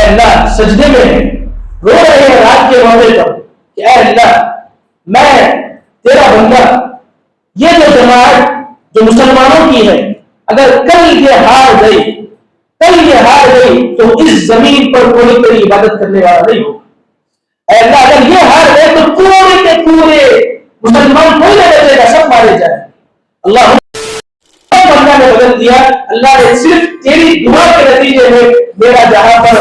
اللہ سجدے میں ہیں، رو رہے ہیں رات کے موقع پر کہ اے اللہ میں تیرا بندہ، یہ جو جماعت جو مسلمانوں کی ہے اگر کل یہ ہار گئی تو اس زمین پر کوئی تیری عبادت کرنے والا نہیں ہوگا۔ اے اللہ اگر یہ ہار گئے تو پورے کے پورے مسلمان کوئی نہ بچے گا، سب مارے جائیں۔ اللہ نے بدل دیا، اللہ نے صرف تیری دعا کے نتیجے میں میرا جہاں پر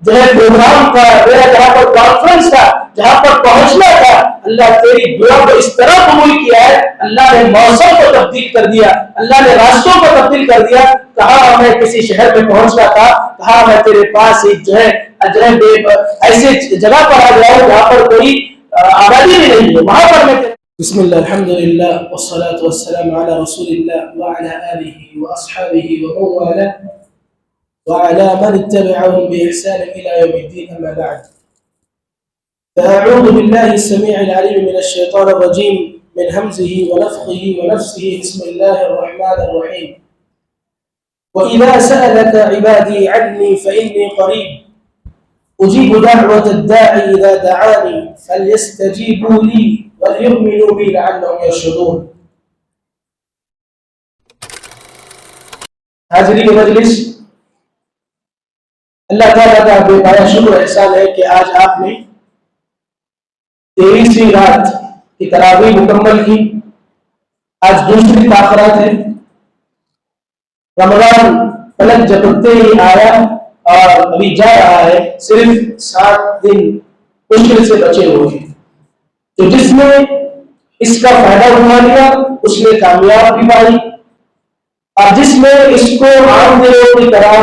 جو ہے پروگرام تھا، میرا جہاں پر کانفرنس تھا، جہاں پر پہنچنا تھا، اللہ تیری دعا کو اس طرح قبول کیا ہے، اللہ نے موسم کو تبدیل کر دیا، اللہ نے راستوں کو تبدیل کر دیا۔ کہاں میں کسی شہر میں پہنچنا تھا، کہاں میں تیرے پاس ایک جو ہے ایسے جگہ پر آ جاؤں جہاں پر کوئی آبادی بھی نہیں ہے، وہاں پر میں بسم اللہ الحمد للہ والصلاة والسلام على رسول اللہ وعلى آلہ واصحابہ ومن والاه وعلى من اتبعهم بإحسان إلى يوم الدين، أما بعد، فأعوذ بالله السميع العليم من الشيطان الرجيم من همزه ونفخه ونفسه، بسم الله الرحمن الرحيم، وإذا سألك عبادي عني فإني قريب أجيب دعوة الداعي إذا دعاني فليستجيبوا لي وَلْيُؤْمِنُوا بِي لَعَلَّهُمْ يَرْشُدُونَ۔ حاضرین مجلس، اللہ تعالیٰ کا بے پایا شکر احسان ہے کہ آج آپ نے 23ویں رات کی تراویح مکمل کی۔ آج دوسری تاخرات ہے، رمضان پلک جھپکتے ہی آیا اور ابھی جا رہا ہے، صرف 7 دن مشکل سے بچے ہوئے ہیں۔ تو جس نے اس کا فائدہ اٹھا لیا اس نے کامیاب بھی پائی، اور جس نے اس کو عام دنوں کی طرح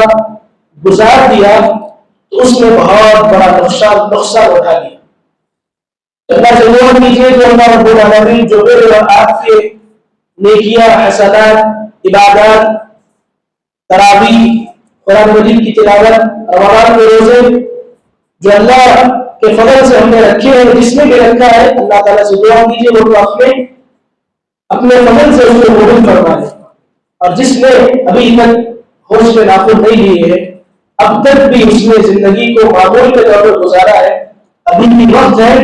گزار دیا تو اس نے بہت بڑا نقصان اٹھا لیا۔ اللہ سے دعا کیجیے کہ اللہ رب العالمین جو میرے اور آپ کے نیکیاں، حسنات، عبادات، تراویح، قرآن مجید کی تلاوت، رمضان کے روزے جو اللہ کے فضل سے ہم نے رکھے ہیں، جس نے بھی رکھا ہے، اللہ تعالیٰ سے دعا کیجیے وہ اپنے فضل سے اس کو قبول فرما لے، اور جس نے ابھی تک ہوش میں ناخن نہیں لیے ہے، اب تک بھی اس نے زندگی کو معمول کے طور پر گزارا ہے، ابھی بھی وقت ہے،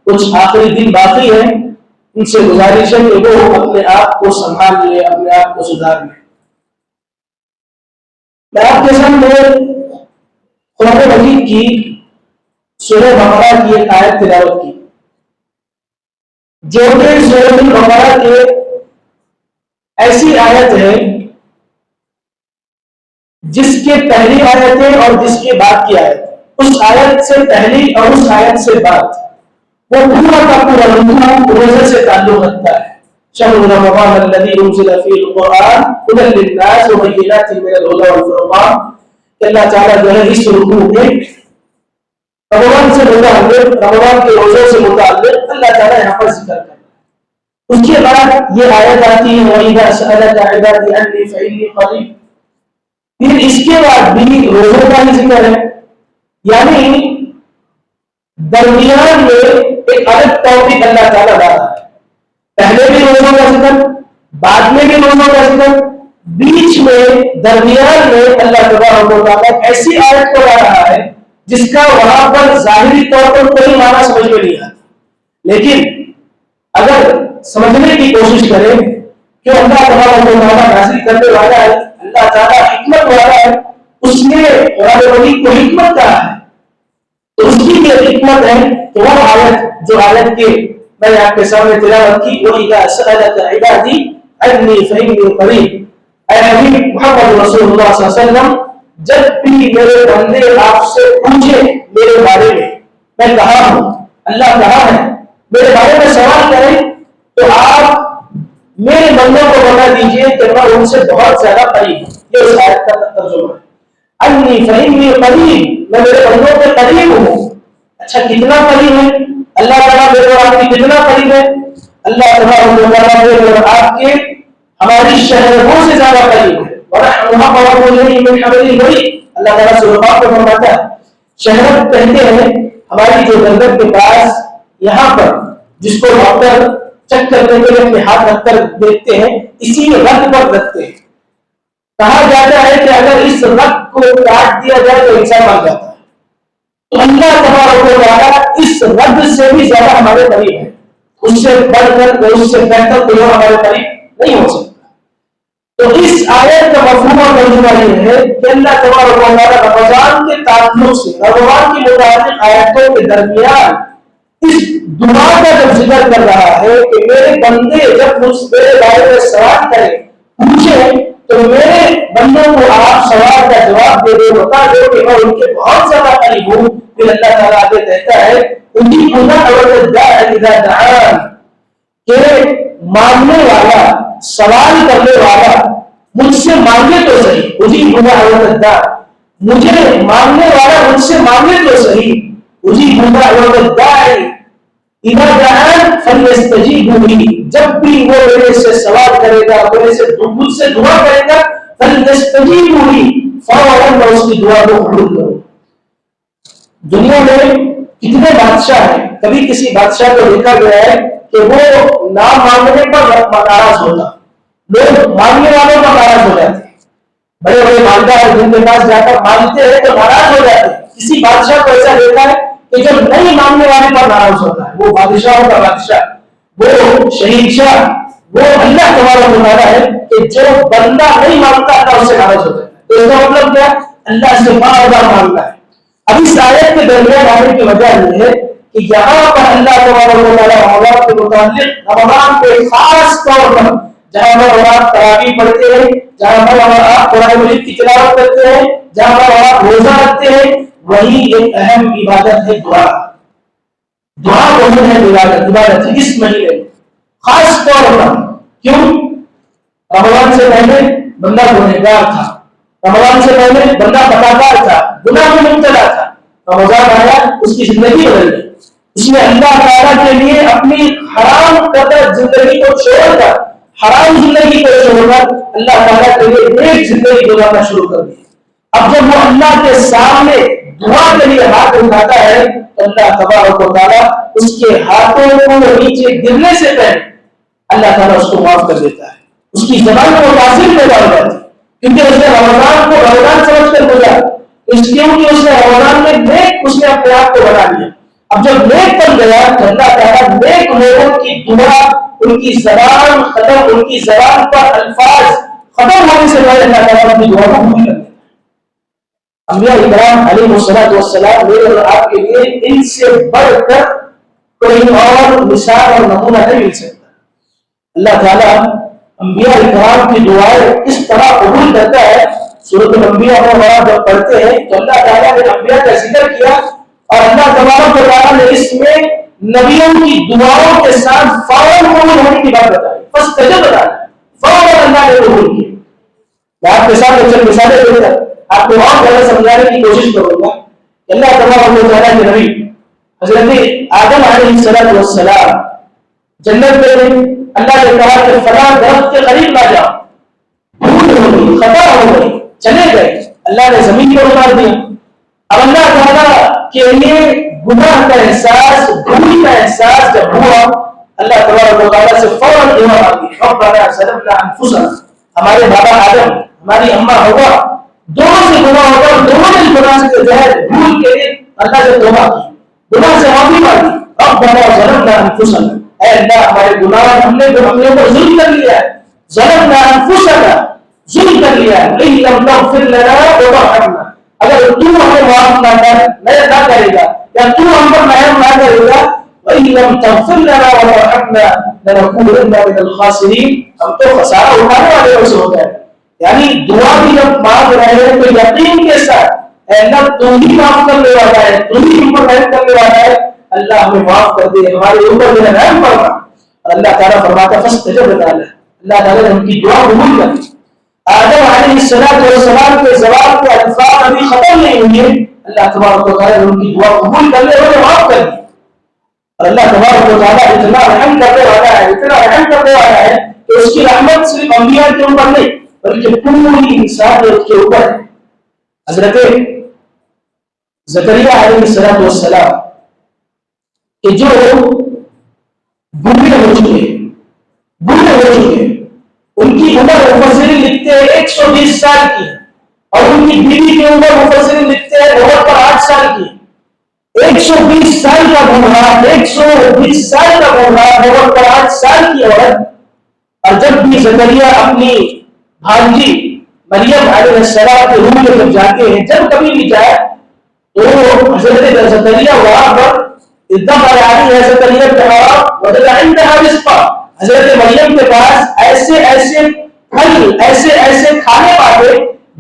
کچھ آخری دن باقی ہے، ان سے گزارش ہے کہ وہ اپنے آپ کو سنبھال لے، اپنے آپ کو سدھار لے۔ میں آپ کے سامنے قرآن مجید کی سورہ بقرہ کی ایک آیت تلاوت کی، جو کہ سورہ بقرہ کے ایسی آیت ہے جس کے پہلی آیت ہے اور جس کے بعد کی آیت، اس آیت سے پہلی اور اس آیت سے بعد وہ پورا کا پورا روزے سے تعلق رکھتا ہے۔ شہر رمضان الذی انزل فیہ القرآن ھدی للناس وبینات من الھدی والفرقان، کہ اللہ تعالیٰ جو ہے اس رکوع میں رمضان سے متعلق، رمضان کے روزوں سے متعلق اللہ تعالیٰ یہاں پر ذکر کرتا ہے۔ اس کے بعد یہ آیت آتی ہے وَإِذَا سَأَلَكَ عِبَادِي عَنِّي فَإِنِّي قَرِيبٌ، پھر اس کے بعد بھی روزوں کا ہی ذکر ہے، یعنی درمیان میں ایک الگ ٹاپک اللہ تعالیٰ لا رہا ہے، پہلے بھی روزوں کا ذکر، بعد میں بھی روزوں کا ذکر، بیچ میں درمیان میں اللہ تبارک و تعالیٰ ایسی آیت کو لا رہا ہے جس کا وہاں پر ظاہری طور پر کوئی معنی سمجھ میں نہیں آتا، لیکن اگر سمجھنے کی کوشش کریں کہ اللہ تبارک و تعالیٰ نازل کرنے والا ہے، اللہ تعالیٰ حکمت والا ہے، اس نے قرآن مجید کو حکمت کہا ہے، تو اس کی یہ حکمت ہے کہ وہ آیت جو آیت کے میں نے آپ کے سامنے تلاوت کی، وَإِذَا سَأَلَكَ عِبَادِي عَنِّي فَإِنِّي قَرِيبٌ، اے نبی محمد رسول اللہ صلی اللہ علیہ وسلم جب بھی میرے بندے آپ سے پوچھے میرے بارے میں کہاں ہوں، اللہ کہاں ہے، میرے بارے میں سوال کریں تو آپ میرے بندوں کو بتا دیجئے کہ میں ان سے بہت زیادہ قریب ہوں۔ یہ اس آیت کا ترجمہ ہے، انی فإنی قریب، میں میرے بندوں کے قریب ہوں۔ اچھا کتنا قریب ہے اللہ تعالیٰ میرے اور آپ کی، کتنا قریب ہے اللہ تعالیٰ میرے اور آپ کے ہماری شہروں سے زیادہ قریب ہے۔ اللہ تعالیٰ سے فرماتا ہے، شہرت کہتے ہیں ہماری جو گردن کے پاس یہاں پر جس کو ڈاکٹر چیک کرنے کے لیے اپنے ہاتھ رکھ کر دیکھتے ہیں، اسی رگ پر رکھتے ہیں۔ کہا جاتا ہے کہ اگر اس رگ کو کاٹ دیا جائے تو انسان مر جاتا ہے، تو اللہ تبارک و تعالیٰ اس رب سے بھی زیادہ ہمارے قریب ہے، اس سے بڑھ کر اس سے بہتر کوئی ہمارے قریب نہیں ہو سکتا۔ تو اس آیت کا مفہوم اور ترجمہ یہ ہے کہ اللہ تبارک و تعالیٰ رمضان کے تعلق سے رمضان کی متعلق آیتوں کے درمیان اس دعا کا جب ذکر کر رہا ہے کہ میرے بندے جب مجھ میرے بارے میں سوال کریں پوچھیں تو میرے بندوں کو آپ سوال کا جواب دے دو، بتا دو کہ میں ان کے بہت زیادہ قریب ہوں۔ پھر اللہ تعالیٰ آگے کہتا ہے انہیں خدا کہ مانگنے والا سوال کرنے والا مجھ سے مانگے تو صحیح، مجھے خدا مجھے مانگنے والا مجھ سے مانگے تو صحیح، جب بھی وہ میرے سے سوال کرے گا، میرے سے مجھ سے دعا کرے گا، فَلْيَسْتَجِيبُوا لِي فَوْرًا میں اس کی دعا کو قبول کروں۔ دنیا میں کتنے بادشاہ ہیں، کبھی کسی بادشاہ کو دیکھا گیا ہے کہ وہ نہ مانگنے پر ناراض ہوتا، لوگ مانگنے والوں پر ناراض ہو جاتے ہیں، بڑے بڑے مالدار جن کے پاس جا کر مانگتے ہیں تو ناراض ہو جاتے ہیں۔ کسی بادشاہ کو ایسا دیکھا ہے کہ جو نہیں مانگنے والے پر ناراض ہوتا ہے، وہ بادشاہوں کا بادشاہ، وہ شہنشاہ، وہ اللہ تبارک و تعالیٰ ہے کہ جو بندہ نہیں مانگتا اللہ اس سے ناراض ہوتا ہے۔ تو اس کا مطلب کیا؟ اللہ سے بار بار مانگتا ہے۔ اب اس آیت کے درمیان آنے کی وجہ یہ ہے کہ یہاں پر اللہ تبارک و تعالیٰ رمضان کے متعلق رمضان کے خاص طور پر جہاں پر آپ تراویح پڑھتے ہیں، جہاں پر آپ قرآن مجید کی تلاوت کرتے ہیں، جہاں پر آپ روزہ رکھتے ہیں، وہی ایک اہم عبادت ہے دعا۔ دعا بہت ہے عبادت ہے اس مہینے خاص طور پر۔ کیوں؟ رمضان سے پہلے بندہ گنہگار تھا، رمضان سے پہلے بندہ خطاکار تھا، گناہ میں مبتلا تھا، رمضان آیا اس کی زندگی بدل گئی، اس نے اللہ تعالیٰ کے لیے اپنی حرام کردہ زندگی کو چھوڑ کر، حرام زندگی کو چھوڑ کر اللہ تعالیٰ کے لیے نیک زندگی گزارنا شروع کر دی۔ اب جب وہ اللہ کے سامنے دعا کے لیے ہاتھ اٹھاتا ہے تو اللہ تبارک و تعالیٰ اس کے ہاتھوں کو نیچے گرنے سے پہلے اللہ تعالیٰ اس کو معاف کر دیتا ہے، اس کی زبان کو تاثیر پیدا ہو جاتی ہے، کیونکہ اس نے رمضان کو رمضان سمجھ کر گزارا، کیونکہ اس نے رمضان میں نیک اس نے اپنے آپ کو بنا لیا۔ اب جب نیک بن گیا تو اللہ تعالیٰ نیک لوگوں کی دعا، ان کی زبان ختم، ان کی زبان پر الفاظ ختم ہونے سے پہلے اللہ تعالیٰ اپنی دعا کو قبول کر دیتا ہے۔ انبیاء اکرام علیہ السلام میرے اور آپ کے لیے ان سے بڑھ کر کوئی اور مثال اور نمونہ نہیں مل سکتا۔ اللہ تعالیٰ انبیاء اکرام کی دعائیں اس طرح قبول کرتا ہے۔ سورۃ الانبیاء میں جب پڑھتے ہیں تو اللہ تعالیٰ نے انبیاء کا ذکر کیا اور اللہ تبارک و تعالیٰ نے اس میں نبیوں کی دعاؤں کے ساتھ فوراً قبول ہونے کی بات بتائی، فاستجب لنا، فوراً اللہ نے قبول کیا۔ میں آپ کے ساتھ چند مثالیں دے کر آپ کو اور زیادہ سمجھانے کی کوشش کروں گا کہ اللہ تبارک و تعالیٰ کے نبی حضرت آدم علیہ السلام جنت میں اللہ نے کہا کہ فلاں درخت کے قریب نہ جاؤ، بھول ہو گئی، خطا ہو گئی، چلے گئے، اللہ نے زمین پر اتار دیا۔ اب اللہ تعالیٰ کے لیے گناہ کا احساس، بھولی کا احساس جب ہوا، اللہ تبارک و تعالیٰ سے فوراً دعا مانگی، ربنا ظلمنا انفسنا، ہمارے بابا آدم، ہماری اماں ہوا، دونوں سے گناہ ہوگا، دونوں نے گناہ سے جو ہے بھول کے اللہ سے توبہ کی، گناہ سے معافی مانگی، ربنا ظلمنا انفسنا، اے اللہ ہمارے گناہ ہم نے اپنے اوپر ظلم کر لیا ہے، ظلمنا انفسنا، ظلم کر لیا ہے، ان لم تغفر لنا وترحمنا، اگر تو ہمیں معاف نہ کرے گا یا تو ہم پر رحم نہ کرے گا، وان لم تغفر لنا وترحمنا لنكونن من الخاسرین، ہم تو خسارہ اٹھانے والے میں سے ہو جائیں۔ یعنی دعا بھی جب مانگ رہے ہیں تو یقین کے ساتھ اے اللہ تو ہی معاف کرنے والا ہے، تو ہی ہم پر رحم کرنے والا ہے، اللہ ہمیں معاف کر دے، ہمارے اوپر میرا رحم فرما۔ اور اللہ تعالیٰ فرماتا فاستجب لنا، اللہ تعالیٰ نے ان کی دعا قبول کر لی۔ آدم علیہ السلام کے زوال کے الفاظ ابھی ختم نہیں ہوئے، اللہ تبارک و تعالیٰ نے ان کی دعا قبول کر لی، انہیں معاف کر دی۔ اور اللہ تبارک و تعالیٰ اتنا رحم کرنے والا ہے، اتنا رحم کرنے والا ہے کہ اس کی رحمت صرف انبیاء کے اوپر نہیں بلکہ پوری انسانیت کے اوپر ہے۔ حضرت زکریا علیہ السلام کہ جو بوڑھے ہو چکے ان کی عمر مفسرین لکھتے ہیں 120 سال کی، اور ان کی بیوی کی عمر مفسرین لکھتے ہیں عمر پر 8 سال کی۔ 120 سال کا گھوڑا، 120 سال کا گھوڑا، 5 سال کی عورت. اور جب بھی زکریا اپنی بھانجی مریم علیہ السلام کے روم میں جب جاتے ہیں، جب کبھی بھی جائے تو حضرت زکریا وہاں پر اتنا ہے زکریا کے حضرت مریم کے پاس ایسے ایسے پھل، ایسے ایسے کھانے پاتے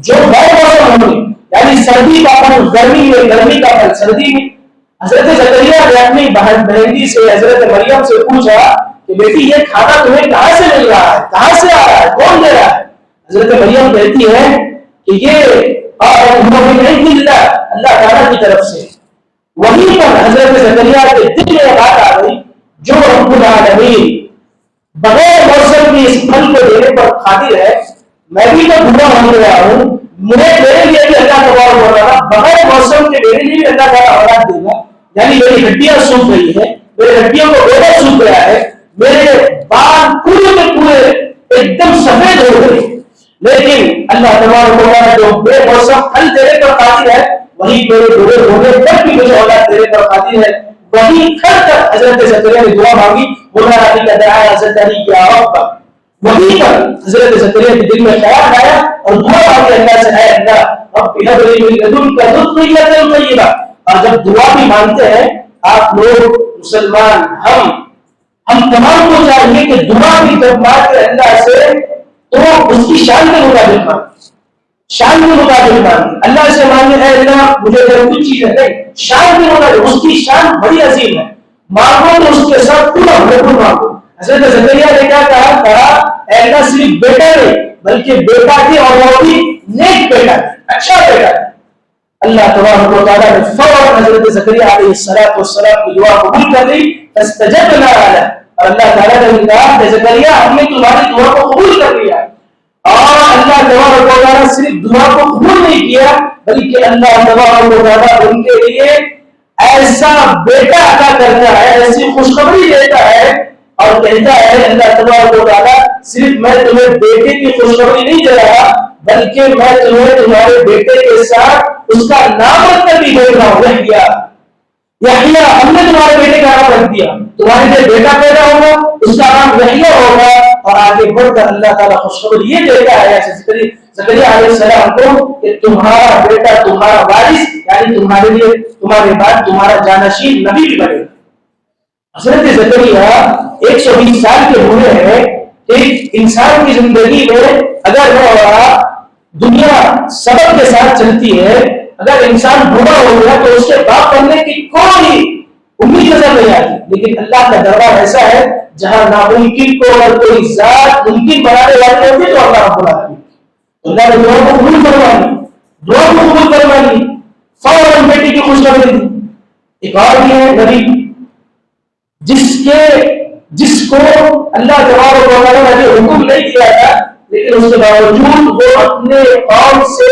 جو غیر موسم ہوں گے، یعنی سردی کا پھل گرمی میں، گرمی کا پھل سردی میں. حضرت زکریا نے اپنی بہنی سے حضرت مریم سے پوچھا کہ بیٹی یہ کھانا تمہیں کہاں سے مل رہا ہے، کہاں سے آ رہا ہے، کون دے رہا ہے؟ حضرت مریم کہتی ہے کہ یہ نہیں ملتا اللہ تعالیٰ کی طرف سے. وہیں پر حضرت زکریا کے دل میں بات آ گئی، جو رب العالمین بغیر موسم کی اس پھل کو دینے پر قادر ہے، میں بھی تو بوڑھا ہو گیا ہوں، مجھے میرے لیے بھی اللہ تبارک و تعالیٰ بغیر موسم کے میرے لیے بھی اللہ تعالیٰ اولاد دے گا. یعنی میری ہڈیاں سوکھ گئی ہیں، میری ہڈیوں کو گوبر سوکھ گیا ہے، میرے بال پورے کے پورے ایک دم سفید ہو گئے، لیکن اللہ تبارک و تعالیٰ جو بے موسم پھل دینے پر قادر ہے، وہی میرے بوڑھے ہونے پر بھی مجھے اولاد دینے پر قادر ہے. وہی کر کر حضرت زکریا نے دعا مانگی، بولا ربی کا دعا زکریا رب. وہیں پر حضرت زکریا کے دل میں خیال آیا اور دعا مانگی اللہ سے، اے اللہ رب هب لي من لدنك ذرية طيبة. اور جب دعا بھی مانگتے ہیں آپ لوگ مسلمان، ہم تمام کو چاہیے کہ دعا بھی جب مانگتے اللہ سے تو اس کی شان کے مطابق مانگے، شان کے مطابق مانگے. اللہ سے مانگے اے اللہ مجھے کچھ چیز ہے نہیں، شان کے مطابق، اس کی شان بڑی عظیم ہے، مانگو تو اس کے ساتھ پورا بھرپور مانگو. حضرت زکریا نے کیا کہا اے اللہ صرف بیٹا نہیں بلکہ بیٹا تھی اور وہ بھی نیک بیٹا تھی، اچھا بیٹا تھی. اللہ تبارک و تعالیٰ نے فوراً حضرت زکریا علیہ السلام کی دعا قبول کر لی. فاستجبنا له. اور اللہ تعالیٰ نے کہا کہ زکریا ہم نے تمہاری دعا کو قبول کر لیا. اور اللہ تبارک و تعالیٰ صرف دعا کو قبول نہیں کیا بلکہ اللہ تبارک و تعالیٰ ان کے لیے ایسا بیٹا عطا کرتا ہے، ایسی خوشخبری دیتا ہے اور کہتا ہے اللہ تبارک و تعالیٰ صرف میں تمہیں بیٹے کی خوشخبری نہیں دے رہا بلکہ میں تمہیں تمہارے بیٹے کے ساتھ اس کا نام رکھ کر بھی دے رہا ہوں. یحییٰ ہم نے تمہارے بیٹے کا نام رکھ دیا، تمہارے لیے بیٹا پیدا ہوگا، اس کا نام یحییٰ ہوگا. اور آگے بڑھ کر اللہ تعالیٰ خوشخبری یہ دیتا ہے زکریا علیہ السلام کو کہ تمہارا بیٹا تمہارا وارث، یعنی تمہارے لیے تمہارے بعد تمہارا جانشین نبی بھی بنے گا. حضرت زکریا 120 سال کے ہوئے ہیں. ایک انسان کی زندگی میں اگر وہ دنیا سبب کے ساتھ چلتی ہے، اگر انسان بوڑھا ہو گیا تو اس کے باپ بننے کی کوئی امید نظر نہیں آتی. لیکن اللہ کا دربار ایسا ہے جہاں ناممکن کو اگر کوئی ذات ممکن بنانے والی ہوتی تو اللہ رب العالمین اللہ نے دعا کو قبول کروا لی، دعا کو قبول کروا لی، فوراً بیٹی کی خوشخبری دی. ایک اور بھی ہے نبی جس کو اللہ تبارک و تعالیٰ نے حکم نہیں دیا تھا لیکن اس کے باوجود وہ اپنے قوم سے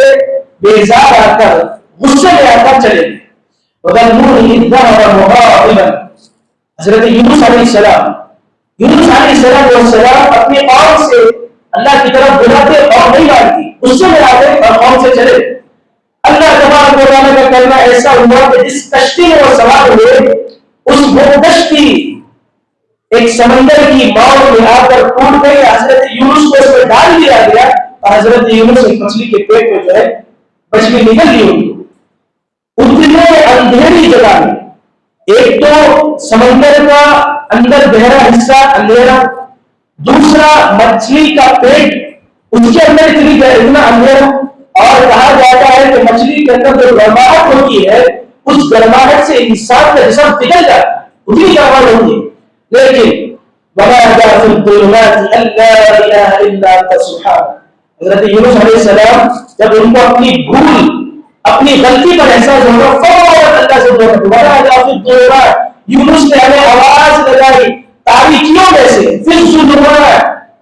بیزار آ کر غصے میں آ کر چلے گئے. حضرت یونس علیہ السلام اپنی قوم سے اللہ کی طرف بلاتے اور نہیں مانتی، غصے میں آتے اور قوم سے چلے. اللہ تبارک و تعالیٰ کا کلمہ ایسا ہوا کہ جس کشتی میں وہ سوار ہوئے اس وہ کشتی ایک سمندر کی موج میں آ کر ٹوٹ گئی. حضرت یونس کو اس میں ڈال دیا گیا اور حضرت یونس ایک مچھلی کے پیٹ میں جو ہے مچھلی نکل لی ہوئی. اتنے اندھیری جگہ میں ایک تو سمندر کا اندر گہرا حصہ اندھیرا، دوسرا مچھلی کا پیٹ اس کے اندر اتنا اندھیرا، اور کہا جاتا ہے کہ مچھلی کے اندر جو گرماہٹ ہوتی ہے اس گرماہٹ سے انسان کا جسم پگھل جاتا ہے، اتنی گرماہٹ ہوتی ہے. لیکن حضرت یونس علیہ السلام جب ان کو اپنی بھول اپنی غلطی پر احساس ہوگا فوراً اللہ سے دعا کرتے. یونس نے ہمیں آواز لگائی تاریکیوں میں سے،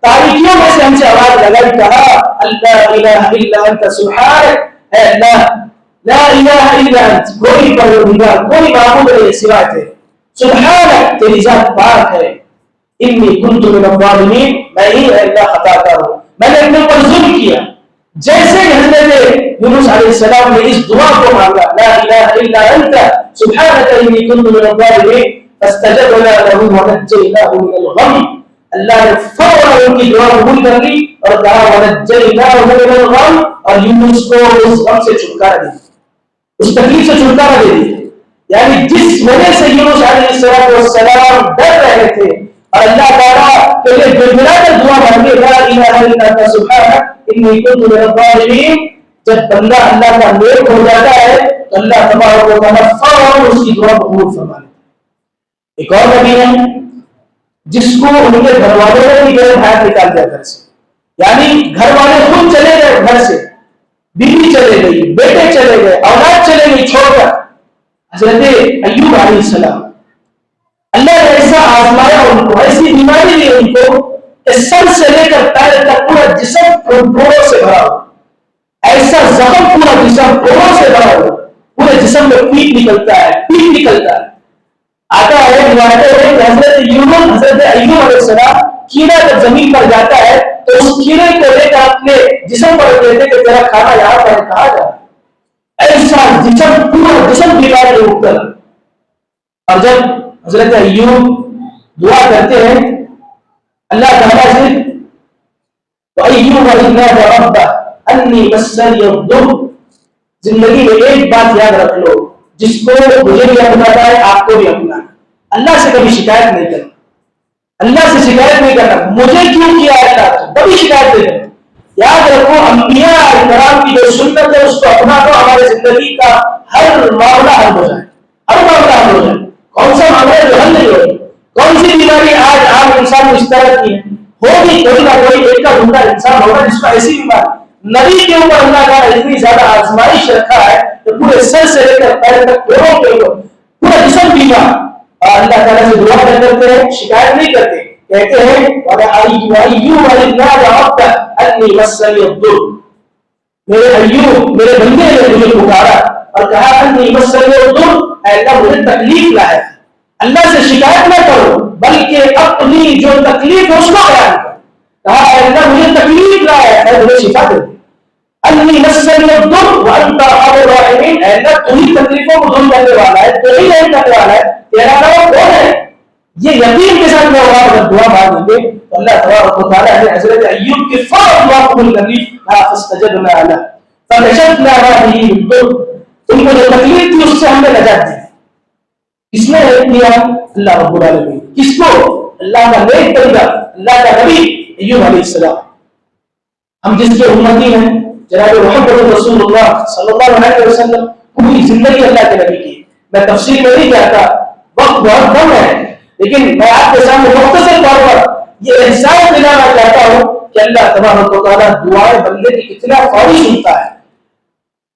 تاریکیوں میں سے ہم سے آواز لگائی، کہا اللہ الہ الا انت سبحانک، اے اللہ لا الہ الا انت، کوئی پروردگار کوئی معبود نہیں سوائے تیرے، سبحانک تیری ذات پاک ہے، انی کنت من الظالمین میں ہی اللہ خطا کار ہوں، میں نے اپنے اوپر ظلم کیا. جیسے حضرت یونس علیہ السلام نے اس دعا کو مانگا لا الہ الا انت سبحانک انی کنت من الظالمین فاستجبنا له ونجیناہ من الغم، اللہ نے فوراً ان کی دعا قبول کر لی اور کہا ونجیناہ من الغم، اور یونس کو اس غم سے چھٹکارا دیا، اس تکلیف سے چھٹکارا دے دیا۔ یعنی جس وجہ سے یونس علیہ السلام ڈر رہے تھے اور اللہ تعالیٰ کے لیے گڑگڑا کر دعا مانگے لا الہ الا انت سبحانک انی کنت من الظالمین، جب بندہ اللہ کا نیک ہو جاتا ہے تو اللہ تبارک و تعالیٰ فوراً اس کی دعا قبول فرما لیتا ہے۔ ایک اور نبی ہے جس کو ان کے گھر والوں نے بھی غیر حیات نکال دیا گھر سے، یعنی گھر والے خود چلے گئے گھر سے، بیوی چلے گئی، بیٹے چلے گئے، اولاد چلے گئی چھوڑ کر۔ حضرت ایوب علیہ السلام اللہ نے ایسا آزمایا ان کو، ایسی بیماری دی ان کو کہ سر سے لے کر پیر تک پورا جسم پھوڑوں سے بھرا ہو، ایسا زخم پورا جسم پھوڑوں سے بھرا ہو، پورے جسم میں پیپ نکلتا ہے، پیپ نکلتا ہے۔ آتا ہے روایتیں ہیں کہ حضرت ایوب علیہ السلام کیڑا جب زمین پر جاتا ہے تو اس کیڑے کو لے کر اپنے جسم پر رکھ دیتے کہ تیرا کھانا یہاں پر کہا جائے، ایسا جسم پورا جسم بیمار میں مبتلا۔ اور جب حضرت ایوب دعا کرتے ہیں اللہ تعالیٰ سے تو ایوب نادى ربه انی مسنی الضر، زندگی میں ایک بات یاد رکھ لو جس کو مجھے بھی اپناتا ہے آپ کو بھی اپنا، اللہ سے کبھی شکایت نہیں کرنا، اللہ سے شکایت نہیں کرنا مجھے کیوں کیا ہے اللہ، کبھی شکایت نہیں کرنا۔ یاد رکھو انبیاء کرام کی جو سنت ہے اس کو اپنا تو ہمارے زندگی کا ہر معاملہ حل ہو جائے، ہر معاملہ حل ہو جائے۔ کون سا معاملہ جو حل نہیں ہوگی؟ کون سی بیماری آج عام انسان کو اس طرح کی ہے؟ ہوگی کوئی نہ کوئی ایک کا ڈھونڈا انسان ہوگا جس کو ایسی بیماری۔ نبی کے اوپر اللہ کا اتنی زیادہ آزمائش رکھا ہے کہ پورے سر سے لے کر پیر تک پیروں کے اوپر پورا جسم بیمار، اور اللہ تعالیٰ سے دعا کرتے ہیں، شکایت نہیں کرتے، کہتے ہیں میرے ایوب میرے بندے نے مجھے پکارا اور کہا انی مسنی الضر، اے اللہ مجھے تکلیف لایا۔ اللہ سے شکایت نہ کرو بلکہ اپنی جو تکلیف ہے اس کو بیان کرو، کہا اے اللہ مجھے تکلیف لایا ہے، مجھے شفا دے دے۔ انی مسنی الضر وانت ارحم الراحمین، اے اللہ تو ہی تکلیفوں کو دور کرنے والا ہے، تو ہی رحم کرنے والا ہے، تیرا نام کون ہے؟ یہ یقین کے ساتھ میں اگر دعا مانگیں گے تو اللہ تبارک و تعالیٰ نے حضرت ایوب کی فوراً دعا قبول کر لی، فاستجبنا له فکشفنا ما به من ضر، ان کو جو تکلیف تھی اس سے ہم نے نجات دی۔ کس نے ہیلپ کیا؟ اللہ رب العالمین۔ کس کو؟ اللہ کا نیک بندہ، اللہ کا نبی ایوب علیہ السلام۔ ہم جس کے امتی ہیں جناب محمد رسول اللہ صلی اللہ علیہ وسلم، پوری زندگی اللہ کے نبی کی، میں تفصیل میں نہیں جاتا، وقت بہت کم ہے، لیکن میں آپ کے سامنے مختصر طور پر یہ احساس دلانا چاہتا ہوں کہ اللہ تبارک و تعالیٰ دعائیں بندے کی کتنا فوری سنتا ہے۔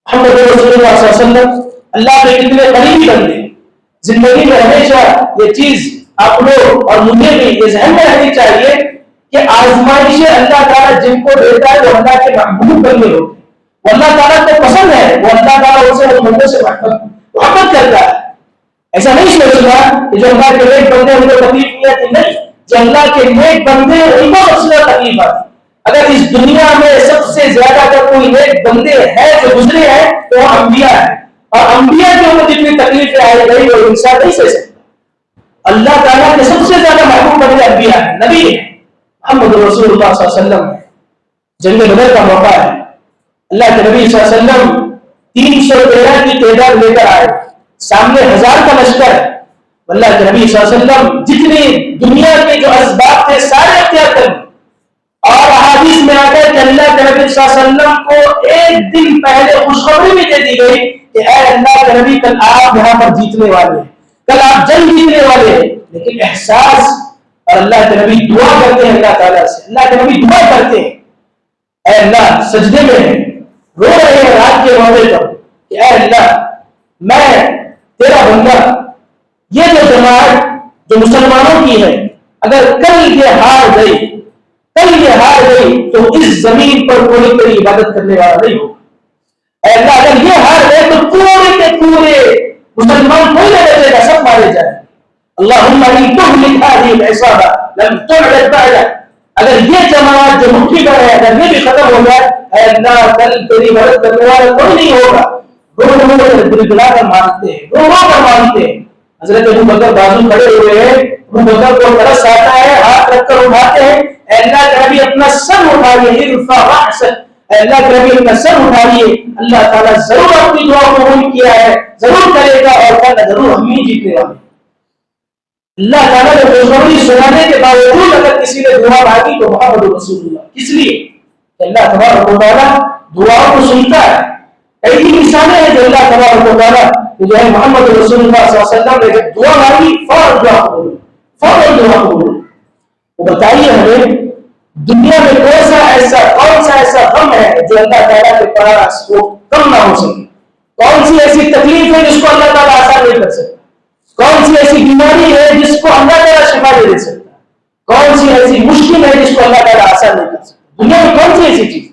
محمد رسول اللہ صلی اللہ علیہ وسلم اللہ کے کتنے قریبی بندے۔ زندگی میں ہمیشہ یہ چیز آپ لوگ اور مجھے بھی یہ ذہن میں رہنی چاہیے کہ آزمائشیں اللہ تعالیٰ جن کو دیتا ہے وہ اللہ کے محبوب بندے ہوتے ہیں، وہ اللہ تعالیٰ کو پسند ہے، وہ اللہ تعالیٰ ان سے اس بندے سے محبت کرتا ہے۔ ایسا نہیں سوچنا کہ جو اللہ کے نیک بندے ان کو تکلیف نہیں آتی، نہیں، جو اللہ کے نیک بندے ان کو سب سے زیادہ تکلیف آتی۔ اگر اس دنیا میں سب سے زیادہ اگر کوئی نیک بندے ہیں جو گزرے ہیں تو وہ انبیاء ہیں، اور انبیاء کے اوپر جتنی تکلیفیں آئی گئی وہ انسان نہیں سہ سکتا۔ اللہ تعالیٰ کے سب سے زیادہ محبوب بندے انبیاء ہیں، نبی ہیں۔ محمد رسول اللہ صلی اللہ علیہ وسلم جنگ بدر کا موقع ہے، اللہ کے نبی صلی اللہ علیہ وسلم 313 کی تعداد لے کر آئے، سامنے 1000 کا لشکر ہے، اللہ کے نبی صلی اللہ علیہ وسلم جتنے دنیا کے جو اسباب تھے سارے اختیار کر لیے، اور احادیث میں آتا ہے کہ اللہ کے نبی صلی اللہ علیہ وسلم کو ایک دن پہلے خوشخبری بھی دے دی گئی کہ اے اللہ کے نبی کل آپ یہاں پر جیتنے والے ہیں، کل آپ جنگ جیتنے والے ہیں، لیکن احساس اور اللہ کے نبی دعا کرتے ہیں اللہ تعالیٰ سے، اللہ کے نبی دعا کرتے ہیں اے اللہ سجدے میں ہیں، رو رہے ہیں رات کے موقع پر کہ اے اللہ میں تیرا بندہ، یہ جو جماعت جو مسلمانوں کی ہے اگر کل یہ ہار گئی، کل یہ ہار گئی تو اس زمین پر کوئی تیری عبادت کرنے والا نہیں ہو۔ اے اللہ اگر یہ ہار گئے تو پورے کے پورے مسلمان کوئی نہ بچے گا، سب مارے جائیں۔ اللہم ان تہلک ہذہ العصابہ لم تعبد بعدک، اگر یہ جماعت جو مٹھی پر ہے اگر یہ بھی ختم ہو جائے، اے اللہ کل تیری مدد کرنے والا کوئی نہیں ہوگا، رو رو گڑگڑا کر مانگتے ہیں، رو رو کر مانگتے ہیں۔ حضرت ابو بکر بازو کھڑے ہوئے ہیں، ابو بکر کو ترس آتا ہے، ہاتھ رکھ کر اٹھاتے ہیں، اے اللہ کے نبی اپنا سر اٹھائیے، ارفع رأسک، اے اللہ کے نبی اپنا سر اٹھائیے، اللہ تعالیٰ ضرور اپنی دعا کو قبول کیا ہے، ضرور کرے گا، اور کل ضرور ہم ہی جیتنے والے۔ اللہ تعالیٰ نے خوشخبری سنانے کے باوجود اگر کسی نے دعا مانگی تو محمد رسول اللہ، کس لیے کہ اللہ تبارک و تعالیٰ دعاؤں کو سنتا ہے۔ ایسی مثالیں ہیں جو اللہ تبارک و تعالیٰ جو ہے محمد رسول اللہ صلی اللہ علیہ وسلم نے جب دعا مانگی فوراً دعا قبول، فوراً دعا قبول۔ وہ بتائیے ہمیں دنیا میں کون سا ایسا غم ہے جو اللہ تعالیٰ کے پاس وہ کم نہ ہو سکے؟ کون سی ایسی تکلیف ہے جس کو اللہ تعالیٰ آسان نہیں کر سکتا؟ کون سی ایسی بیماری ہے جس کو اللہ تعالیٰ شفا نہیں دے سکتا؟ کون سی ایسی مشکل ہے جس کو اللہ تعالیٰ آسان نہیں کر سکتا؟ دنیا میں کون سی ایسی چیز؟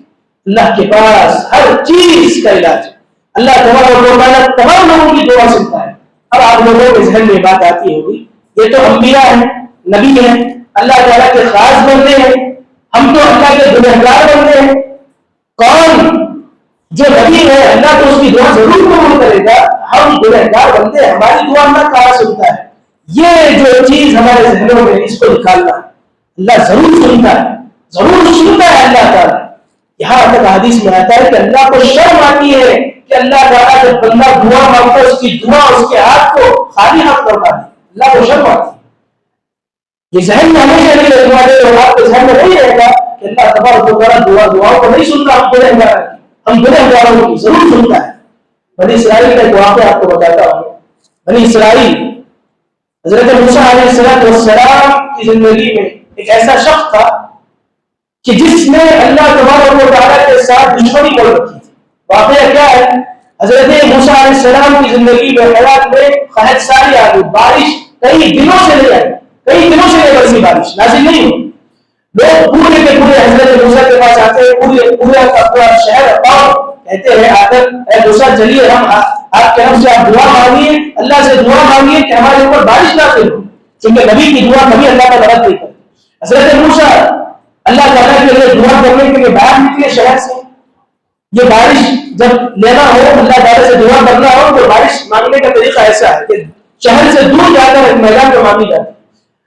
اللہ کے پاس ہر چیز کا علاج ہے۔ اللہ تعالیٰ تمام لوگوں کی دعا سنتا ہے۔ اب آپ لوگوں کے ذہن میں بات آتی ہوگی یہ تو انبیاء ہیں، نبی ہیں، اللہ تعالیٰ کے خاص بندے ہیں، ہم تو اللہ کے گنہگار بندے ہیں۔ کون جو نبی ہے اللہ تو اس کی دعا ضرور قبول کرے گا، ہم گنہگار بندے ہیں، ہماری دعا اللہ کہاں سنتا ہے؟ یہ جو چیز ہمارے ذہنوں میں اس کو نکالنا ہے۔ اللہ ضرور سنتا ہے، ضرور سنتا ہے اللہ تعالیٰ۔ یہاں تک حدیث میں آتا ہے کہ اللہ کو شرم آتی ہے کہ اللہ تعالیٰ جب بندہ دعا مانگتا ہے اس کی دعا اس کے ہاتھ کو خالی ہاتھ لوٹا دے، اللہ کو شرم آتی ہے۔ یہ ذہن میں ہمیشہ نہیں رکھنا ہے، اور آپ کے ذہن میں نہیں رہے گا کہ اللہ تبارک و تعالیٰ دعاؤں کو نہیں سنتا، ہم گنہگاروں کی ضرور سنتا ہے۔ بنی اسرائیل کا ایک واقعہ آپ کو بتاتا ہوں۔ بنی اسرائیل حضرت موسیٰ علیہ السلام کی زندگی میں ایک ایسا شخص تھا کہ جس نے اللہ تبارک و تعالیٰ کے ساتھ دشمنی کر رکھی تھی۔ واقعہ کیا ہے؟ حضرت موسیٰ علیہ السلام کی زندگی میں حیات میں قحط ساری آ گئی، بارش کئی دنوں سے نہیں آئی، کئی دنوں سے نہیں برسی، بارش نازل نہیں ہوئی۔ لوگ پورے کے پورے حضرت موسیٰ کے پاس آتے ہیں، پورا شہر قوم کہتے ہیں آ کر اے موسیٰ چلیے ہم آپ کے رب سے آپ دعا مانگیے، اللہ سے دعا مانگیے کہ ہمارے اوپر بارش نازل ہو، کیونکہ نبی کی دعا کبھی اللہ کا مدد نہیں کرتی۔ حضرت موسیٰ اللہ تعالیٰ کے لیے دعا کرنے کے لیے باہر نکلے شہر سے۔ یہ بارش جب لینا ہو، اللہ تعالیٰ سے دعا کرنا ہو تو بارش مانگنے کا طریقہ ایسا ہے کہ شہر سے دور جا کر ایک میدان میں مانگی جاتی ہے۔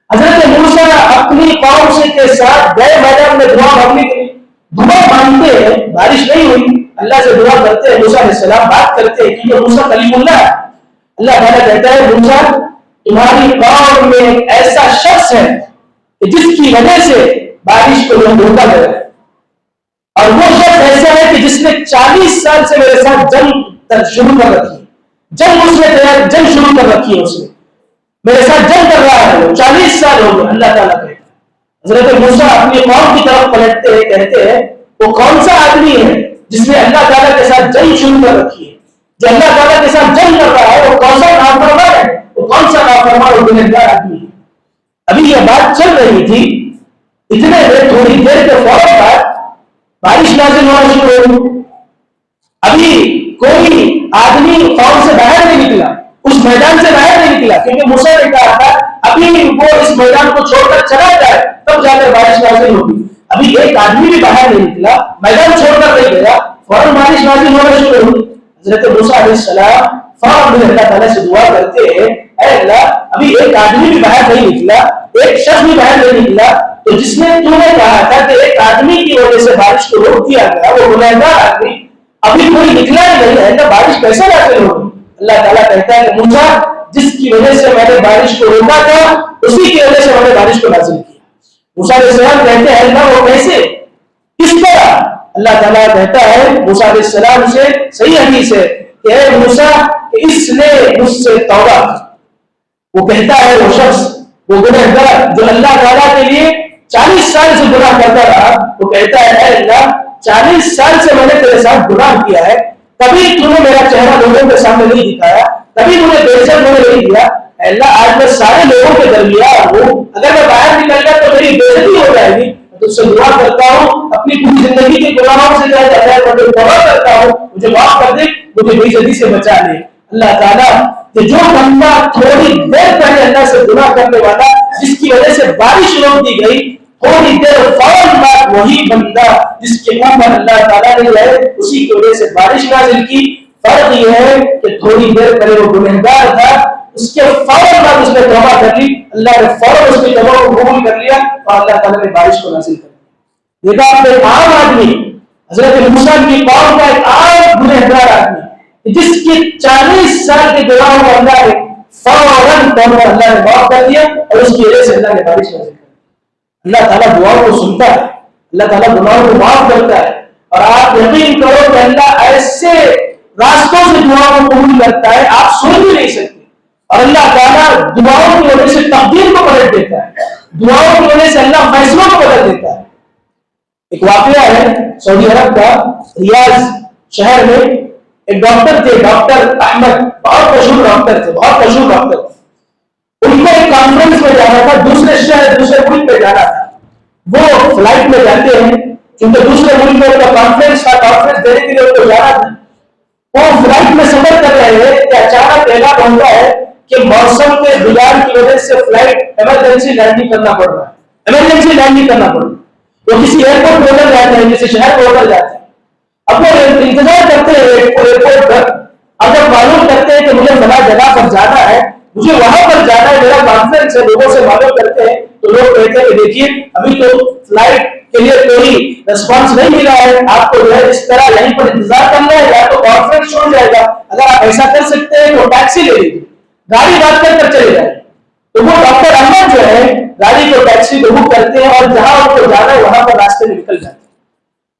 حضرت موسیٰ اپنی قوم سے کے ساتھ گئے میدان میں دعا مانگنے کے لیے، دعا مانگتے ہیں، بارش نہیں ہوئی، اللہ سے دعا کرتے ہیں، موسیٰ علیہ السلام بات کرتے ہیں کہ یہ موسیٰ کلیم اللہ ہے۔ اللہ تعالیٰ کہتا ہے موسیٰ تمہاری قوم میں ایک ایسا شخص ہے کہ جس کی وجہ سے بارش کو دھوکہ دے رہا ہے، اور وہ شخص ایسا ہے کہ جس نے 40 سال سے میرے ساتھ جنگ شروع کر رکھی ہے، جنگ شروع کر رکھی ہے، اس نے میرے ساتھ جنگ کر رہا ہے، وہ 40 سال ہو گئے۔ اللہ تعالیٰ کہتا ہے حضرت موسیٰ اپنی قوم کی طرف پلٹتے ہیں، کہتے ہیں وہ کون سا آدمی ہے جس نے اللہ تعالیٰ کے ساتھ جنگ شروع کر رکھی ہے؟ جو اللہ تعالیٰ کے ساتھ جنگ کر رہا ہے وہ کون سا نافرمان ہے؟ وہ کون سا نافرمان اور گنہگار آدمی ہے؟ ابھی یہ بات چل رہی تھی، اتنے دیر تھوڑی دیر کے فوراً بعد بارش نازل ہونا شروع ہوئی۔ ابھی کوئی آدمی قوم سے باہر نہیں نکلا، اس میدان سے باہر نہیں نکلا، کیونکہ موسیٰ نے کہا تھا ابھی وہ اس میدان کو چھوڑ کر چلا جائے تب جا کر بارش نازل ہوگی۔ ابھی ایک آدمی بھی باہر نہیں نکلا، میدان چھوڑ کر نہیں گیا، فوراً بارش نازل ہونا شروع ہوئی۔ حضرت موسیٰ علیہ السلام فوراً اللہ تعالیٰ سے دعا کرتے ہیں اے اللہ ابھی ایک آدمی بھی باہر نہیں نکلا، ایک شخص بھی باہر نہیں نکلا، تو جس نے تو نے کہا تھا کہ ایک آدمی کی وجہ سے بارش کو روک دیا گیا، وہ گنہگار آدمی ابھی کوئی نکلا ہی نہیں ہے، اللہ بارش کیسے نازل ہوگی؟ اللہ تعالیٰ کہتا ہے کہ موسیٰ جس کی وجہ سے میں نے بارش کو روکا تھا اسی کی وجہ سے میں نے بارش کو نازل کیا۔ موسیٰ علیہ السلام کہتے ہیں اللہ وہ کیسے، کس طرح؟ اللہ تعالیٰ کہتا ہے موسیٰ علیہ السلام سے، صحیح حدیث ہے کہ اے موسیٰ کہ اس نے مجھ سے توبہ کی۔ وہ کہتا ہے وہ شخص، وہ گنہگار جو اللہ تعالیٰ کے لیے 40 سال سے گناہ کرتا رہا، وہ کہتا ہے اے اللہ 40 سال سے میں نے تیرے ساتھ گناہ کیا ہے، کبھی تو نے میرا چہرہ لوگوں کے سامنے نہیں دکھایا، کبھی مجھے بے عزت میں نہیں دیا، اے اللہ آج میں سارے لوگوں کے درمیان ہوں، اگر میں باہر نکل گیا تو میری بے عزتی ہو جائے گی، تو اس سے دعا کرتا ہوں اپنی پوری زندگی کے گناہوں سے جائے جاتا ہے، میں توبہ کرتا ہوں مجھے معاف کر دے، مجھے بے عزتی سے بچا لے۔ اللہ تعالیٰ کہ جو بندہ تھوڑی دیر پہلے اللہ سے گناہ کرنے والا جس کی وجہ سے بارش روک دی گئی، تھوڑی دیر فوراً بعد وہی بندہ جس کے اوپر اللہ تعالیٰ نے جو ہے اسی کی وجہ سے بارش نازل کی. فرق یہ ہے کہ تھوڑی دیر پہلے وہ گنہگار تھا, اس کے فوراً بعد اس نے توبہ کر لی, اللہ نے فوراً اس کی توبہ کو قبول کر لیا اور اللہ تعالیٰ نے بارش کو نازل کر دیا. دیکھا آپ نے عام آدمی حضرت موسیٰ کی قوم کا ایک عام گنہگار آدمی جس کی 40 سال کے گناہوں کو اللہ نے فوراً اللہ نے معاف کر دیا اور اس کی وجہ سے اللہ نے بارش نازل کر دی. اللہ تعالیٰ دعاؤں کو سنتا ہے, اللہ تعالیٰ گناہوں کو معاف کرتا ہے. اور آپ یقین کرو کہ اللہ ایسے راستوں سے دعاؤں کو قبول کرتا ہے آپ سوچ بھی نہیں سکتے. اور اللہ تعالیٰ دعاؤں کی وجہ سے تقدیر کو بدل دیتا ہے, دعاؤں کی وجہ سے اللہ فیصلوں کو بدل دیتا ہے. ایک واقعہ ہے سعودی عرب کا, ریاض شہر میں ایک ڈاکٹر تھے, ڈاکٹر احمد, بہت مشہور ڈاکٹر تھے, بہت مشہور ڈاکٹر تھے. ان کو ایک کانفرنس میں جانا تھا, دوسرے شہر دوسرے ملک میں جانا تھا. وہ فلائٹ میں جاتے ہیں کیونکہ دوسرے ملک میں ان کا کانفرنس تھا, کانفرنس دینے کے لیے ان کو جانا تھا. وہ فلائٹ میں سفر کر رہے ہیں کہ اچانک اعلان ہوتا ہے کہ موسم کے بگاڑ کی وجہ سے فلائٹ ایمرجنسی لینڈنگ کرنا پڑ رہا ہے, ایمرجنسی لینڈنگ کرنا پڑ رہا ہے. وہ کسی ایئرپورٹ میں اتر جاتے ہیں, کسی شہر میں اتر جاتے ہیں. اب وہ انتظار کرتے ہیں ایئرپورٹ پر. اب جب معلوم کرتے ہیں کہ مجھے فلاں جگہ پر جانا ہے, مجھے وہاں پر جانا ہے, میرا کانفرنس ہے, لوگوں سے معلوم کرتے ہیں تو لوگ کہتے ہیں کہ دیکھیے ابھی تو فلائٹ کے لیے کوئی ریسپانس نہیں ملا ہے, آپ کو جو ہے اس طرح یہیں پر انتظار کرنا ہے یا تو کانفرنس چھوڑ جائے گا. اگر آپ ایسا کر سکتے ہیں تو ٹیکسی لے لیجیے, گاڑی بات کر چلے جائیں. تو وہ ڈاکٹر احمد جو ہے گاڑی کو ٹیکسی کو بک کرتے ہیں اور جہاں ان کو جانا ہے وہاں پر راستے میں نکل جاتے ہیں.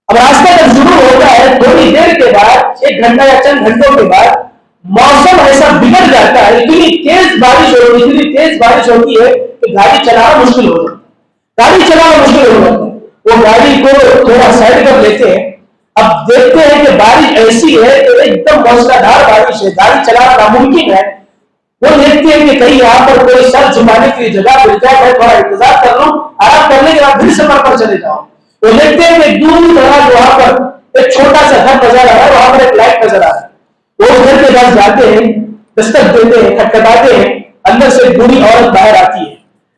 اب راستہ جب شروع ہوتا ہے تھوڑی دیر کے بعد, 1 گھنٹہ یا چند گھنٹوں کے بعد موسم ایسا بگڑ جاتا ہے, اتنی تیز بارش ہوتی ہے کہ گاڑی چلانا مشکل ہو جاتا ہے. وہ گاڑی کو تھوڑا سائڈ کر لیتے ہیں. اب دیکھتے ہیں کہ بارش ایسی ہے کہ ایک دم موسلادھار بارش ہے, گاڑی چلانا ناممکن ہے. وہ دیکھتے ہیں کہ کہیں یہاں پر کوئی سر جھکانے کی جگہ مل جائے, میں تھوڑا انتظار کر لوں, آرام کرنے کے بعد پھر سفر پر چلے جاؤں. وہ دیکھتے ہیں کہ دور دراز وہاں پر ایک چھوٹا سا گھر نظر آ رہا ہے, وہاں پر ایک لائٹ نظر آ رہا ہے. وہ گھر کے پاس جاتے ہیں, دستک دیتے ہیں, کھٹکھٹاتے ہیں. اندر سے ایک بوڑھی عورت باہر آتی ہے.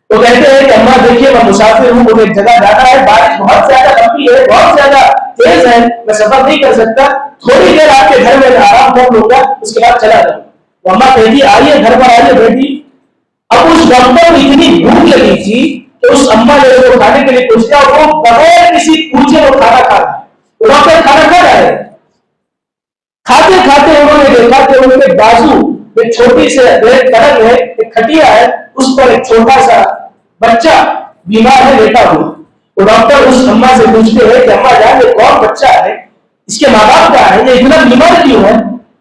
وہ کہتے ہیں کہ اماں دیکھیے میں مسافر ہوں, مجھے ایک جگہ جانا ہے, بارش بہت زیادہ لمبی ہے, بہت زیادہ تیز ہے, میں سفر نہیں کر سکتا, تھوڑی دیر آپ کے گھر میں آرام کر لوں گا, اس کے بعد چلا جاؤں. وہ اماں کہتی آئیے گھر پر آئیے بیٹی. اب اس ڈاکٹر کو اتنی بھوک لگی تھی کہ اس اماں نے اس کو کھانے کے لیے پوچھا, وہ بغیر کسی پوچھے وہ کھانا کھا رہا ہے. وہ ڈاکٹر کھانا کھا رہا ہے. کھاتے کھاتے انہوں نے دیکھا کہ ان کے بازو ایک چھوٹی سے ریت پلنگ ہے, ایک کھٹیا ہے, اس پر ایک چھوٹا سا بچہ بیمار ہے لیٹا ہوا. وہ ڈاکٹر اس اماں سے پوچھتے ہیں کہ اماں جان یہ کون بچہ ہے, اس کے ماں باپ کہاں ہے, یہ اتنا بیمار کیوں ہے؟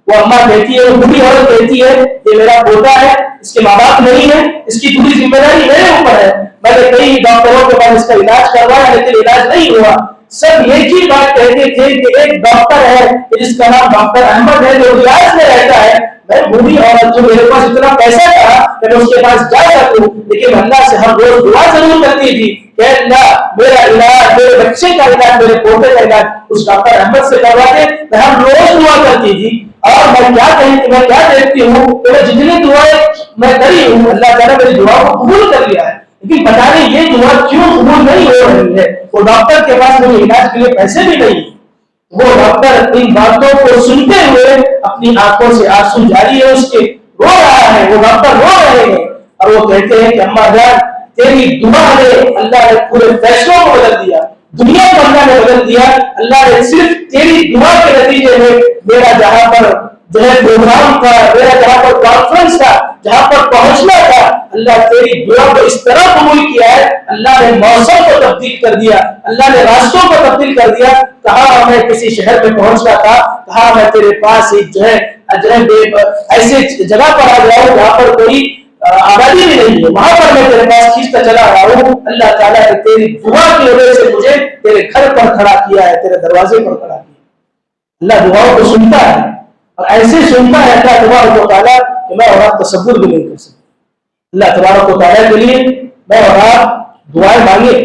وہ اماں کہتی ہے, وہ بوڑھی عورت کہتی ہے یہ میرا پوتا ہے, اس کے ماں باپ نہیں ہے, اس کی پوری ذمہ داری میرے اوپر ہے. میں نے کئی ڈاکٹروں کے پاس اس کا علاج کروایا لیکن علاج نہیں ہوا. سب ایک ہی بات کہتے تھے کہ ایک ڈاکٹر ہے جس کا نام ڈاکٹر احمد ہے جو ریاض میں رہتا ہے. میں بوڑھی عورت جو میرے پاس اتنا پیسہ تھا کہ میں اس کے پاس جا سکوں, لیکن اللہ سے ہر روز دعا ضرور کرتی تھی کہ اللہ میرا علاج, میرے بچے کا علاج, میرے پوتے کا علاج اس ڈاکٹر احمد سے کروا دے. میں ہر روز دعا کرتی تھی. اور میں کیا کہیں کہ میں کیا دیکھتی ہوں کہ میں جتنی دعائیں میں کری ہوں اللہ تعالیٰ میری دعا کو قبول کر لیا ہے, لیکن پتا نہیں یہ دعا کیوں قبول نہیں ہو رہی ہے. وہ ڈاکٹر کے پاس مجھے علاج کے لیے پیسے بھی نہیں. وہ ڈاکٹر ان باتوں کو سنتے ہوئے اپنی آنکھوں سے آنسو جاری ہے اس کے, رو رہا ہے. وہ ڈاکٹر رو رہے ہیں اور وہ کہتے ہیں کہ اماں جان تیری دعا نے اللہ نے پورے فیصلوں کو بدل دیا, دنیا کو اللہ نے بدل دیا. اللہ نے صرف تیری دعا کے نتیجے میں میرا جہاں پر جو ہے پروگرام تھا, میرا جہاں پر کانفرنس تھا, جہاں پر پہنچنا تھا, اللہ تیری دعا کو اس طرح قبول کیا ہے. اللہ نے موسم کو تبدیل کر دیا, اللہ نے راستوں کو تبدیل کر دیا. کہاں میں کسی شہر میں پہنچنا تھا, کہاں میں تیرے پاس ایک جو ہے ایسے جگہ پر آ گیا ہوں جہاں پر کوئی آبادی بھی نہیں ہے, وہاں پر میں تیرے پاس کھینچتا چلا رہا ہوں. اللہ تعالیٰ نے تیری دعا کی وجہ سے مجھے تیرے گھر پر کھڑا کیا ہے, تیرے دروازے پر کھڑا کیا. اللہ دعاؤں کو سنتا ہے اور ایسے سنتا ہے اللہ تبارک و تعالیٰ کہ میں اور آپ تصور بھی نہیں کر سکتے. اللہ تبارک و تعالیٰ کے لیے میں اور آپ دعائیں مانگے,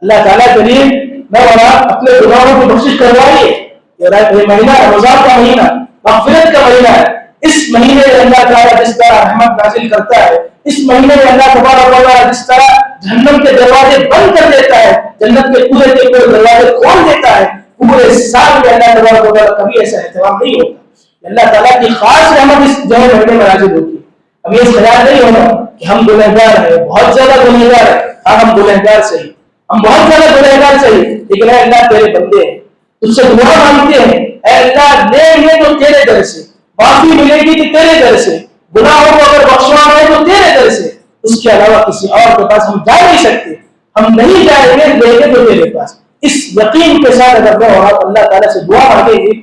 اللہ تعالیٰ کے لیے میں اور آپ اپنے گناہوں کی بخشش کروائیے. یہ مہینہ رمضان کا مہینہ, مغفرت کا مہینہ ہے. اس مہینے میں اللہ تعالیٰ جس طرح رحمت نازل کرتا ہے, اس مہینے میں اللہ تبارک و تعالیٰ جس طرح جہنم کے دروازے بند کر دیتا ہے, جنت کے کنویں کے کوئی دروازے کھول دیتا ہے، پورے سال میں اللہ تبارک و تعالیٰ کبھی ایسا اہتمام نہیں ہوتا۔ اللہ تعالیٰ کی خاص رحمت اس جو مہینے میں نازل ہوتی ہے۔ اب یہ خیال نہیں ہونا کہ ہم گنہگار ہیں، بہت زیادہ گنہگار ہیں، ہاں ہم گنہگار صحیح، ہم بہت زیادہ گنہگار صحیح، لیکن اے اللہ تیرے بندے ہیں، تجھ سے دعا مانگتے ہیں، اے اللہ لیں گے تو تیرے در سے، معافی ملے گی کہ تیرے در سے، گناہوں کو اگر بخشوانا ہے تو تیرے در سے، اس کے علاوہ کسی اور کے پاس ہم جا نہیں سکتے، ہم نہیں جائیں گے، لیں گے تو تیرے پاس۔ اس یقین کے ساتھ اگر میں اور آپ اللہ تعالیٰ سے دعا مانگیں گے،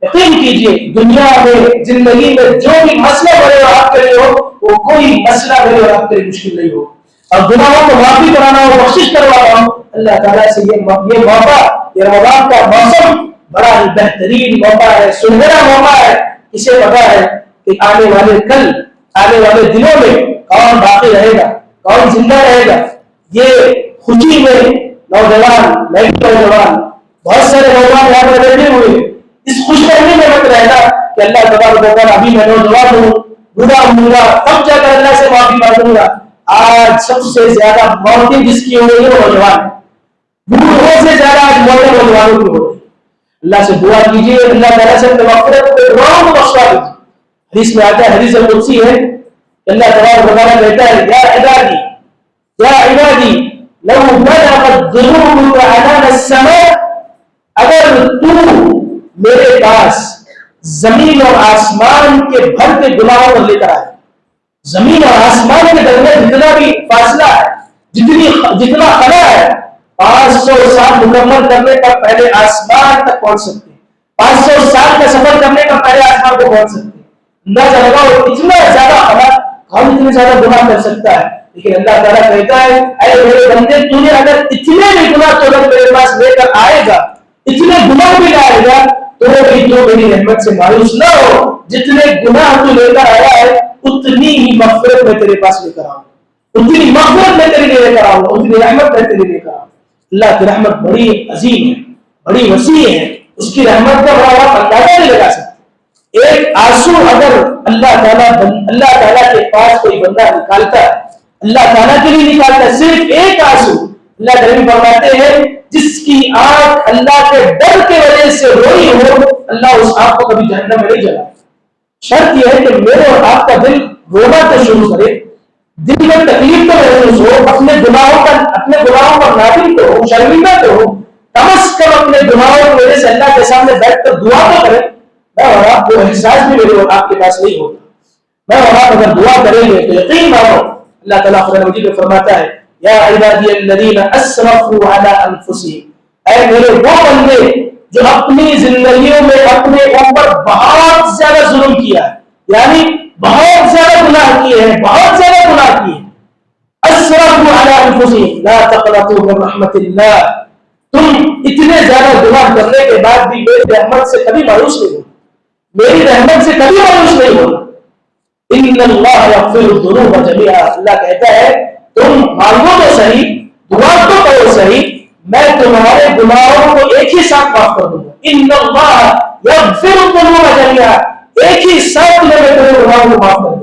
یقین کیجئے دنیا میں زندگی میں جو بھی مسئلہ بڑے اور آپ کے لیے ہو، وہ کوئی مسئلہ بڑے اور آپ کے لیے مشکل نہیں ہو، اور گناہوں کو معافی کرانا ہو، بخشش کروانا ہو، اللہ تعالیٰ سے یہ موقع، یہ رمضان کا موسم بڑا ہی بہترین موقع ہے، سنہرا موقع ہے۔ اسے پتا ہے کہ آنے والے کل، آنے والے دنوں میں کون باقی رہے گا، کون زندہ رہے گا۔ یہ خوشی میں نوجوان، میں بھی نوجوان، بہت سارے نوجوان یہاں پر بیٹھے ہوئے، اس خوش فہمی میں مت رہنا کہ اللہ تبارک و تعالیٰ ابھی میں نوجوان ہوں، بوڑھا ہوں گا تب جا کر اللہ سے معافی مانگوں گا۔ آج سب سے زیادہ موتیں جس کی ہو رہی ہے وہ نوجوان، بوڑھوں سے زیادہ آج موتیں نوجوانوں کی ہو رہی ہے۔ اللہ سے دعا کیجیے، اللہ تعالیٰ سے مغفرت کو، گناہوں کو بخشوا دیجیے۔ حدیث میں آتا ہے، حدیث قدسی ہے، اللہ تبارک و تعالیٰ کہتا ہے، یا عبادی لو بلغت ذنوبک عنان السماء، اگر تو میرے پاس زمین اور آسمان کے بھر کے گناہوں کو لے کر آئے، زمین اور آسمان کے درمیان جتنا بھی فاصلہ ہے، جتنا خلا ہے، 500 سال مکمل کرنے کا پہلے آسمان تک پہنچ سکتے ہیں، 500 سال کا سفر کرنے کا پہلے آسمان کو پہنچ سکتے ہیں۔ اندازہ لگاؤ اتنا زیادہ خلا، کون اتنے زیادہ گناہ کر سکتا ہے؟ لیکن اللہ تعالیٰ کہتا ہے، اے میرے بندے، تو نے اگر اتنے بھی گناہ تو میرے پاس لے کر آئے گا، اتنے گناہ بھی لائے گا، تو بھی تو میری رحمت سے مایوس نہ ہو، جتنے گناہ تو لے کر آیا ہے اتنی ہی مغفرت میں تیرے پاس لے کر آؤں، اتنی مغفرت میں تیرے لیے لے کر آؤں، اتنی رحمت میں تیرے لیے لے کر آؤں۔ اللہ کی رحمت بڑی عظیم ہے، بڑی وسیع ہے، اس کی رحمت کا بڑا آپ اندازہ نہیں لگا سکتے۔ ایک آنسو اگر اللہ تعالیٰ کے پاس کوئی بندہ نکالتا ہے، اللہ تعالیٰ کے لیے نکالتا ہے، صرف ایک آنسو، اللہ کریم فرماتے ہیں جس کی آنکھ اللہ کے ڈر کے وجہ سے روئی ہو، اللہ اس آنکھ کو کبھی جہنم میں نہیں جلائے۔ شرط یہ ہے کہ میرے اور آپ کا دل رونا تو شروع کرے، دل میں تکلیف تو محسوس ہو، اپنے گناہوں پر نادم تو ہو، شرمندہ تو ہو، کم از کم اپنے گناہوں کی وجہ سے اللہ کے سامنے بیٹھ کر دعا تو کرے۔ میں اور آپ کو احساس بھی میرے اور آپ کے پاس نہیں ہوتا۔ میں اور آپ اگر دعا کریں گے تو یقین مانو اللہ تعالیٰ قرآن مجید میں فرماتا ہے، یا عبادی الذین اسرفوا علی انفسہم، اے میرے وہ بندے جو اپنی زندگیوں میں اپنے اوپر بہت زیادہ ظلم کیا ہے، یعنی بہت زیادہ گناہ کیے ہیں، بہت زیادہ گناہ کیے ہیں۔ اسرفوا علی انفسہم لا تقنطوا من رحمت اللہ، تم اتنے زیادہ گناہ کرنے کے بعد بھی میری رحمت سے کبھی مایوس نہیں ہو، میری رحمت سے کبھی مایوس نہیں ہونا۔ ان اللہ یغفر الذنوب جميعا، اللہ کہتا ہے تم مانگو تو صحیح، دعا تو کرو صحیح، میں تمہارے گناہوں کو ایک ہی ساتھ معاف کر دوں گا۔ ان اللہ یغفر الذنوب جميعا، ایک ہی ساتھ میں تمہارے گناہوں کو معاف کر دوں گا۔